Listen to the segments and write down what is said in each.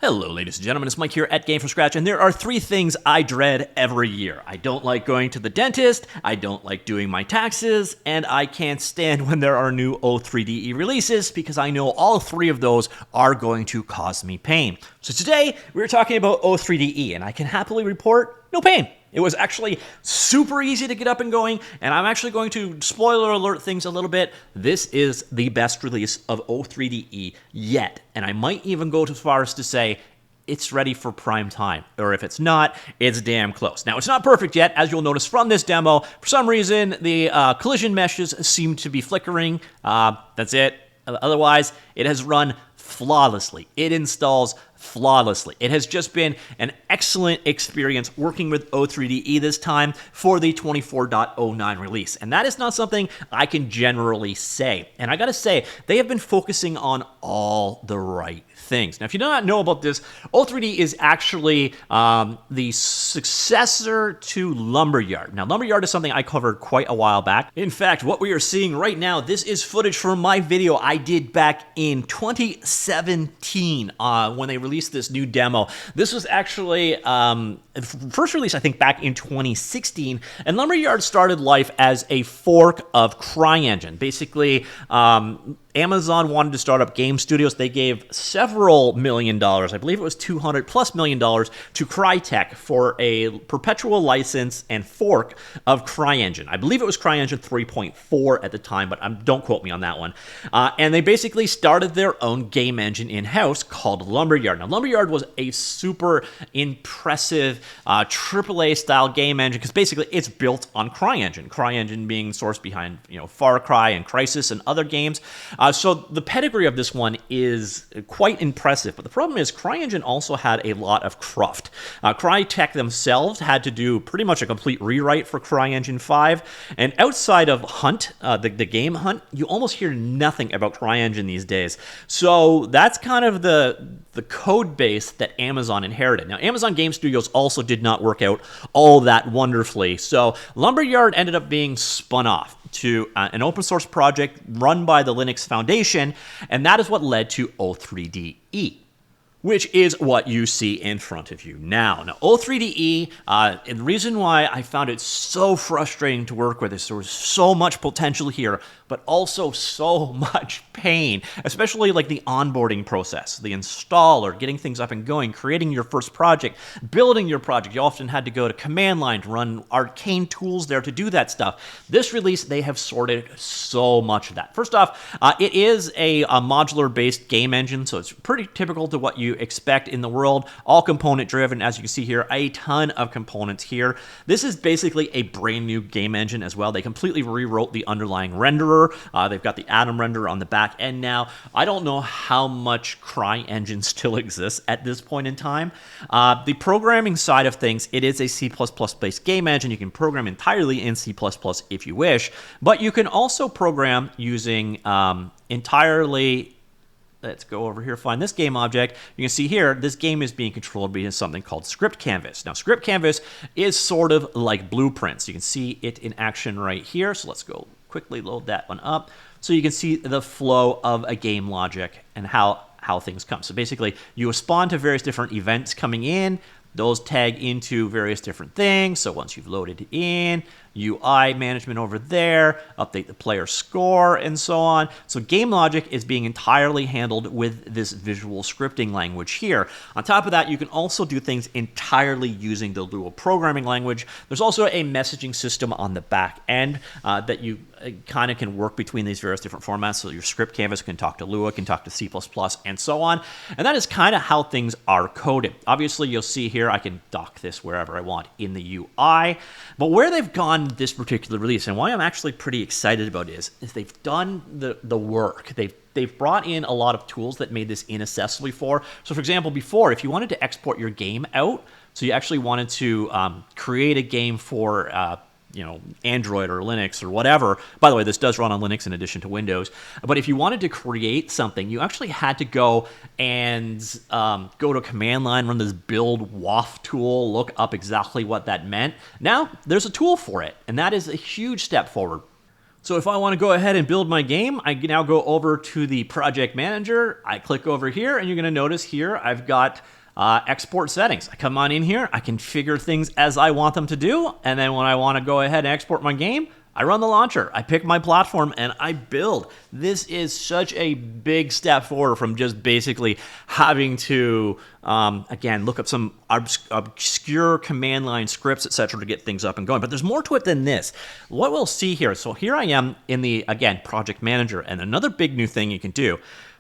Hello, ladies and gentlemen, it's Mike here at Gamefromscratch, and there are three things I dread every year. I don't like going to the dentist, I don't like doing my taxes, and I can't stand when there are new O3DE releases because I know all three of those are going to cause me pain. So today, we're talking about O3DE, and I can happily report no pain. It was actually super easy to get up and going, and I'm actually going to spoiler alert things a little bit. This is the best release of O3DE yet, and I might even go as far as to say it's ready for prime time, or if it's not, it's damn close. Now, it's not perfect yet, as you'll notice from this demo. For some reason, the collision meshes seem to be flickering. That's it. Otherwise, it has run flawlessly. It installs flawlessly. It has just been an excellent experience working with O3DE this time for the 24.09 release. And that is not something I can generally say. And I gotta say, they have been focusing on all the right things. Now, if you do not know about this, O3DE is actually the successor to Lumberyard. Now, Lumberyard is something I covered quite a while back. In fact, what we are seeing right now, this is footage from my video I did back in 2017 when they released this new demo. This was actually first released, I think, back in 2016, and Lumberyard started life as a fork of CryEngine. Basically, Amazon wanted to start up game studios. They gave several $1 million, I believe it was $200+ million, to Crytek for a perpetual license and fork of CryEngine. I believe it was CryEngine 3.4 at the time, but don't quote me on that one. And they basically started their own game engine in-house called Lumberyard. Now, Lumberyard was a super impressive AAA-style game engine because basically it's built on CryEngine. CryEngine being the source behind, Far Cry and Crysis and other games. So the pedigree of this one is quite impressive, but the problem is CryEngine also had a lot of cruft. Crytek themselves had to do pretty much a complete rewrite for CryEngine 5, and outside of Hunt, the game Hunt, you almost hear nothing about CryEngine these days. So that's kind of the code base that Amazon inherited. Now, Amazon Game Studios also did not work out all that wonderfully, so Lumberyard ended up being spun off to an open source project run by the Linux Foundation, and that is what led to O3DE, which is what you see in front of you now. Now, O3DE, and the reason why I found it so frustrating to work with is there was so much potential here, but also so much pain, especially like the onboarding process, the installer, getting things up and going, creating your first project, building your project. You often had to go to command line to run arcane tools there to do that stuff. This release, they have sorted so much of that. First off, it is a modular-based game engine, so it's pretty typical to what you expect in the world. All component-driven, as you can see here, a ton of components here. This is basically a brand new game engine as well. They completely rewrote the underlying renderer. They've got the Atom renderer on the back end now. I don't know how much CryEngine still exists at this point in time. The programming side of things, it is a C++ based game engine. You can program entirely in C++ if you wish, but you can also program using entirely. Let's go over here, find this game object. You can see here, this game is being controlled by something called Script Canvas. Now, Script Canvas is sort of like Blueprints. You can see it in action right here. So let's go quickly load that one up. So you can see the flow of a game logic and how things come. So basically, you respond to various different events coming in. Those tag into various different things. So once you've loaded it in, UI management over there, update the player score, and so on. So game logic is being entirely handled with this visual scripting language here. On top of that, you can also do things entirely using the Lua programming language. There's also a messaging system on the back end that you kind of can work between these various different formats. So your script canvas can talk to Lua, can talk to C++, and so on. And that is kind of how things are coded. Obviously, you'll see here, I can dock this wherever I want in the UI. But where they've gone this particular release, and why I'm actually pretty excited about it, is they've done the work. They've brought in a lot of tools that made this inaccessible before. So, for example, before, if you wanted to export your game out, so you actually wanted to create a game for Android or Linux or whatever. By the way, this does run on Linux in addition to Windows. But if you wanted to create something, you actually had to go and go to a command line, run this build WAF tool, look up exactly what that meant. Now, there's a tool for it, and that is a huge step forward. So if I want to go ahead and build my game, I now go over to the project manager. I click over here, and you're going to notice here I've got export settings. I come on in here, I configure things as I want them to do, and then when I want to go ahead and export my game, I run the launcher, I pick my platform, and I build. This is such a big step forward from just basically having to, again, look up some obscure command line scripts, etc., to get things up and going. But there's more to it than this. What we'll see here, so here I am in the, again, project manager, and another big new thing you can do,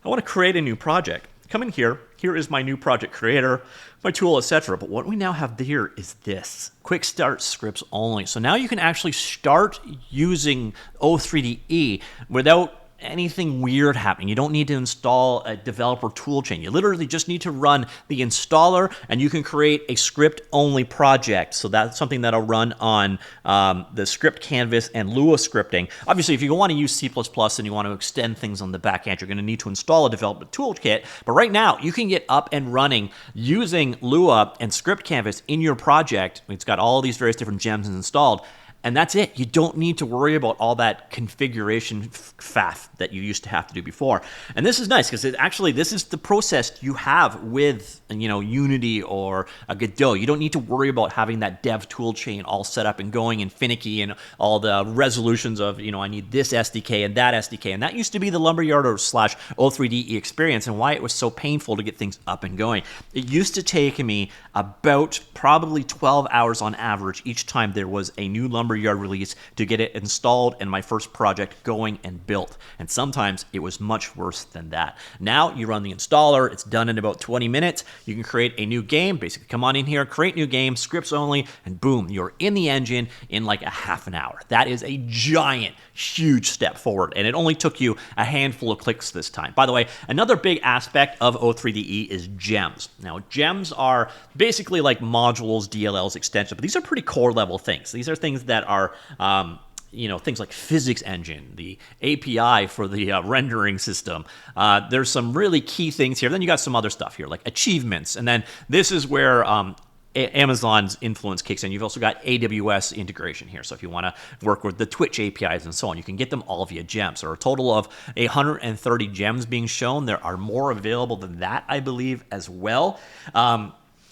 I want to create a new project. Come in here. Here is my new project creator, my tool, etc. But what we now have here is this. Quick start scripts only. So now you can actually start using O3DE without anything weird happening. You don't need to install a developer toolchain. You literally just need to run the installer, and you can create a script-only project. So that's something that'll run on the script canvas and Lua scripting. Obviously, if you want to use C++ and you want to extend things on the back end, you're going to need to install a development toolkit. But right now, you can get up and running using Lua and script canvas in your project. It's got all these various different gems installed. And that's it. You don't need to worry about all that configuration faff that you used to have to do before. And this is nice because this is the process you have with, Unity or a Godot. You don't need to worry about having that dev tool chain all set up and going and finicky and all the resolutions of, I need this SDK and that SDK. And that used to be the Lumberyard or / O3DE experience and why it was so painful to get things up and going. It used to take me about probably 12 hours on average each time there was a new Lumberyard release to get it installed and my first project going and built. And sometimes it was much worse than that. Now you run the installer, it's done in about 20 minutes. You can create a new game, basically come on in here, create new game, scripts only, and boom, you're in the engine in like a half an hour. That is a giant, huge step forward. And it only took you a handful of clicks this time. By the way, another big aspect of O3DE is gems. Now, gems are basically like modules, DLLs, extensions, but these are pretty core level things. These are things that are things like physics engine, the API for the rendering system. There's some really key things here. Then you got some other stuff here like achievements. And then this is where Amazon's influence kicks in. You've also got AWS integration here. So if you want to work with the Twitch APIs and so on, you can get them all via gems. There are a total of 130 gems being shown. There are more available than that, I believe, as well.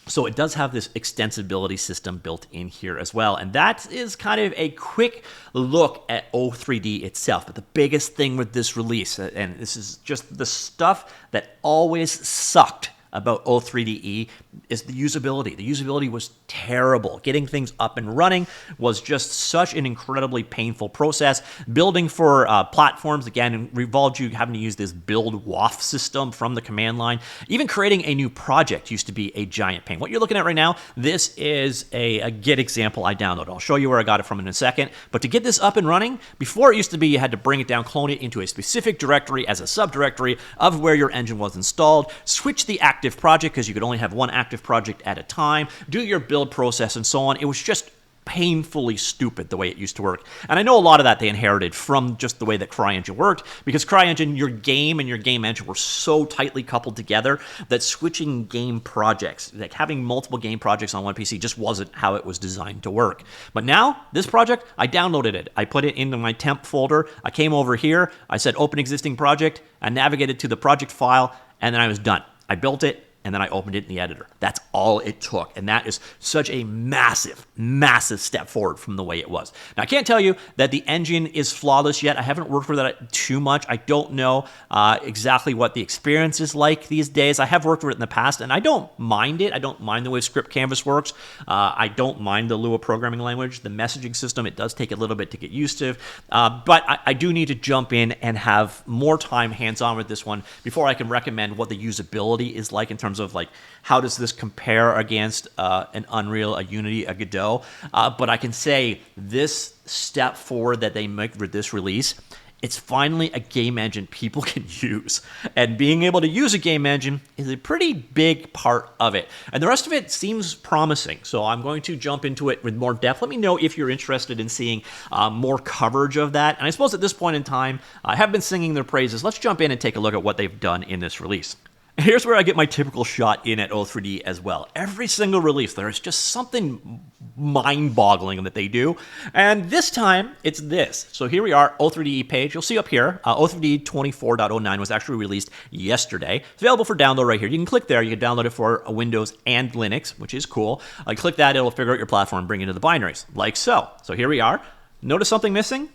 So it does have this extensibility system built in here as well. And that is kind of a quick look at O3D itself. But the biggest thing with this release, and this is just the stuff that always sucked about O3DE, is the usability. The usability was terrible. Getting things up and running was just such an incredibly painful process. Building for platforms, again, involved you having to use this build WAF system from the command line. Even creating a new project used to be a giant pain. What you're looking at right now, this is a Git example I downloaded. I'll show you where I got it from in a second. But to get this up and running, before it used to be you had to bring it down, clone it into a specific directory as a subdirectory of where your engine was installed, switch the active project because you could only have one active project at a time, do your build process and so on. It was just painfully stupid the way it used to work. And I know a lot of that they inherited from just the way that CryEngine worked, because CryEngine, your game and your game engine were so tightly coupled together that switching game projects, like having multiple game projects on one PC, just wasn't how it was designed to work. But now, this project, I downloaded it. I put it into my temp folder. I came over here. I said open existing project. I navigated to the project file, and then I was done. I built it, and then I opened it in the editor. That's all it took. And that is such a massive, massive step forward from the way it was. Now, I can't tell you that the engine is flawless yet. I haven't worked with it too much. I don't know exactly what the experience is like these days. I have worked with it in the past, and I don't mind it. I don't mind the way Script Canvas works. I don't mind the Lua programming language. The messaging system, it does take a little bit to get used to. But I do need to jump in and have more time hands-on with this one before I can recommend what the usability is like in terms of like how does this compare against an Unreal, a Unity, a Godot. But I can say this step forward that they make with this release, it's finally a game engine people can use. And being able to use a game engine is a pretty big part of it. And the rest of it seems promising. So I'm going to jump into it with more depth. Let me know if you're interested in seeing more coverage of that. And I suppose at this point in time, I have been singing their praises. Let's jump in and take a look at what they've done in this release. Here's where I get my typical shot in at O3D as well. Every single release, there is just something mind-boggling that they do. And this time, it's this. So here we are, O3DE page. You'll see up here, O3DE 24.09 was actually released yesterday. It's available for download right here. You can click there. You can download it for Windows and Linux, which is cool. Click that. It'll figure out your platform and bring you to the binaries, like so. So here we are. Notice something missing?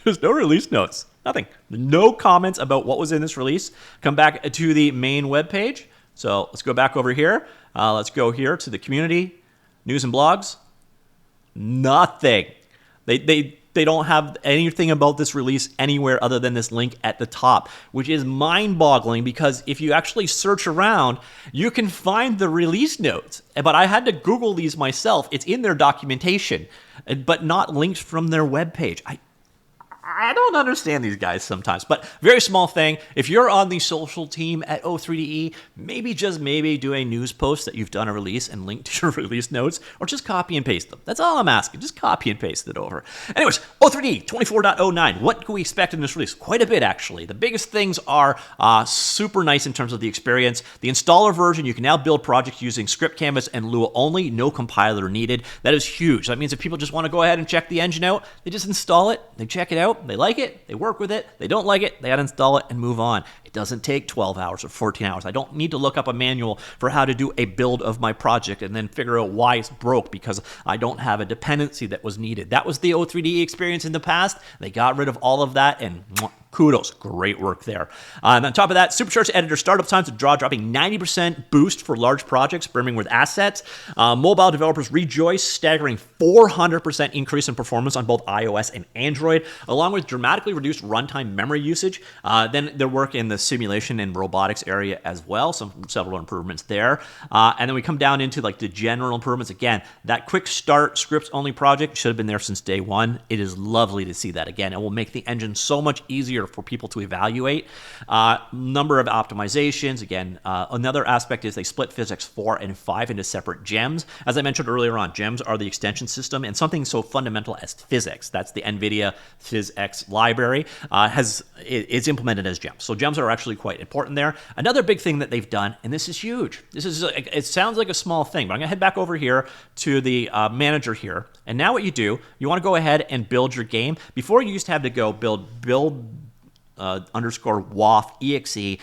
There's no release notes. Nothing. No comments about what was in this release. Come back to the main web page. So let's go back over here. Let's go here to the community, news and blogs. Nothing. They don't have anything about this release anywhere other than this link at the top, which is mind-boggling because if you actually search around, you can find the release notes. But I had to Google these myself. It's in their documentation, but not linked from their webpage. I don't understand these guys sometimes, but very small thing. If you're on the social team at O3DE, maybe just maybe do a news post that you've done a release and link to your release notes, or just copy and paste them. That's all I'm asking. Just copy and paste it over. Anyways, O3DE 24.09. What can we expect in this release? Quite a bit, actually. The biggest things are super nice in terms of the experience. The installer version, you can now build projects using Script Canvas and Lua only, no compiler needed. That is huge. That means if people just want to go ahead and check the engine out, they just install it, they check it out, they like it, they work with it, they don't like it, they uninstall it and move on. It doesn't take 12 hours or 14 hours. I don't need to look up a manual for how to do a build of my project and then figure out why it's broke because I don't have a dependency that was needed. That was the O3DE experience in the past. They got rid of all of that and kudos, great work there. And on top of that, supercharged editor startup times to draw, dropping 90% boost for large projects, brimming with assets. Mobile developers rejoice, staggering 400% increase in performance on both iOS and Android, along with dramatically reduced runtime memory usage. Then their work in the simulation and robotics area as well, several improvements there. And then we come down into like the general improvements. Again, that quick start scripts only project should have been there since day one. It is lovely to see that again. It will make the engine so much easier for people to evaluate. Number of optimizations. Again, another aspect is they split physics 4 and 5 into separate gems. As I mentioned earlier on, gems are the extension system, and something so fundamental as physics, that's the NVIDIA PhysX library, is implemented as gems. So gems are actually quite important there. Another big thing that they've done, and this is huge. It sounds like a small thing, but I'm gonna head back over here to the manager here. And now what you do, you wanna go ahead and build your game. Before you used to have to go build underscore WAF exe,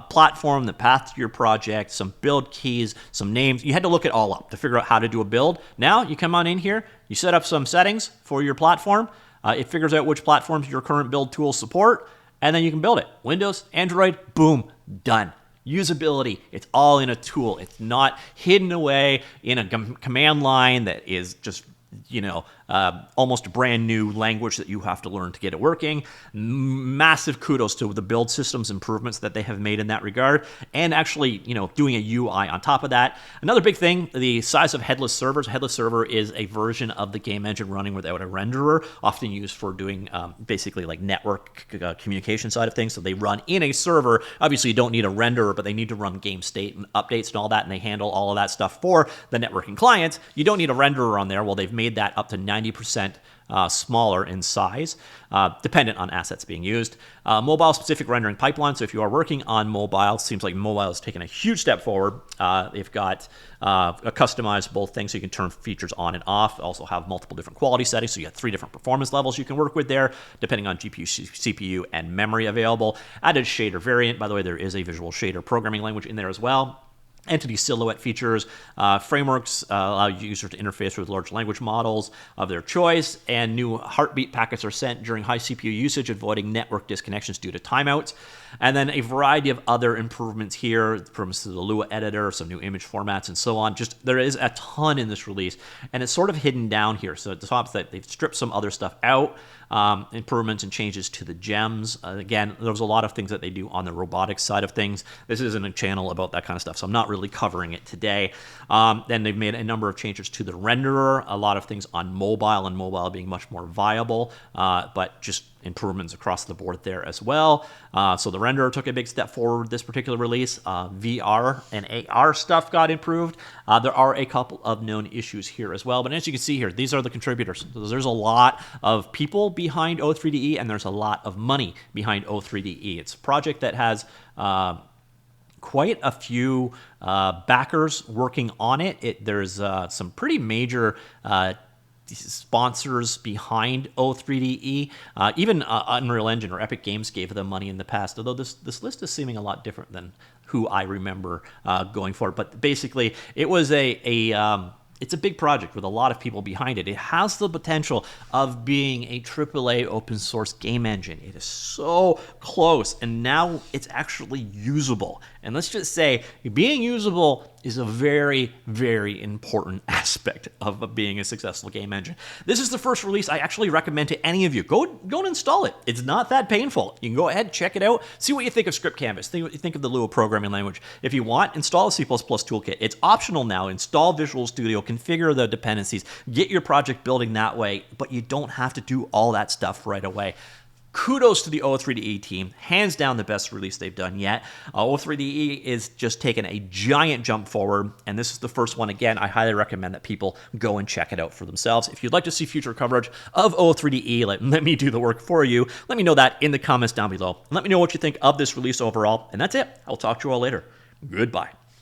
platform, the path to your project, some build keys, some names. You had to look it all up to figure out how to do a build. Now you come on in here, you set up some settings for your platform. It figures out which platforms your current build tools support, and then you can build it. Windows, Android, boom, done. Usability, it's all in a tool. It's not hidden away in a command line that is just almost a brand new language that you have to learn to get it working. Massive kudos to the build systems improvements that they have made in that regard, and actually, doing a UI on top of that. Another big thing, the size of headless servers. Headless server is a version of the game engine running without a renderer, often used for doing basically like network communication side of things. So they run in a server. Obviously, you don't need a renderer, but they need to run game state and updates and all that, and they handle all of that stuff for the networking clients. You don't need a renderer on there. Well, they've made that up to 90% smaller in size, dependent on assets being used. Mobile-specific rendering pipeline. So if you are working on mobile, seems like mobile has taken a huge step forward. They've got a customizable thing so you can turn features on and off. Also have multiple different quality settings. So you have 3 different performance levels you can work with there, depending on GPU, CPU, and memory available. Added shader variant. By the way, there is a visual shader programming language in there as well. Entity silhouette features, frameworks allow users to interface with large language models of their choice, and new heartbeat packets are sent during high CPU usage, avoiding network disconnections due to timeouts. And then a variety of other improvements here, improvements to the Lua editor, some new image formats, and so on. Just there is a ton in this release, and it's sort of hidden down here. So at the top, they've stripped some other stuff out. Improvements and changes to the gems. Again, there's a lot of things that they do on the robotics side of things. This isn't a channel about that kind of stuff, so I'm not really covering it today. Then they've made a number of changes to the renderer, a lot of things on mobile, and mobile being much more viable, but just improvements across the board there as well. So the renderer took a big step forward this particular release. VR and AR stuff got improved. There are a couple of known issues here as well, but as you can see here, these are the contributors. So there's a lot of people behind O3DE, and there's a lot of money behind O3DE. It's a project that has quite a few backers working on it. There's some pretty major sponsors behind O3DE. Even Unreal Engine or Epic Games gave them money in the past, although this list is seeming a lot different than who I remember going forward. But basically, it was it's a big project with a lot of people behind it. It has the potential of being a AAA open source game engine. It is so close, and now it's actually usable. And let's just say being usable is a very, very important aspect of being a successful game engine. This is the first release I actually recommend to any of you. Go and install it. It's not that painful. You can go ahead, check it out, see what you think of Script Canvas, think what you think of the Lua programming language. If you want, install a C++ toolkit. It's optional now. Install Visual Studio, configure the dependencies, get your project building that way, but you don't have to do all that stuff right away. Kudos to the O3DE team. Hands down the best release they've done yet. O3DE is just taking a giant jump forward, and this is the first one. Again, I highly recommend that people go and check it out for themselves. If you'd like to see future coverage of O3DE, let me do the work for you. Let me know that in the comments down below. Let me know what you think of this release overall, and that's it. I'll talk to you all later. Goodbye.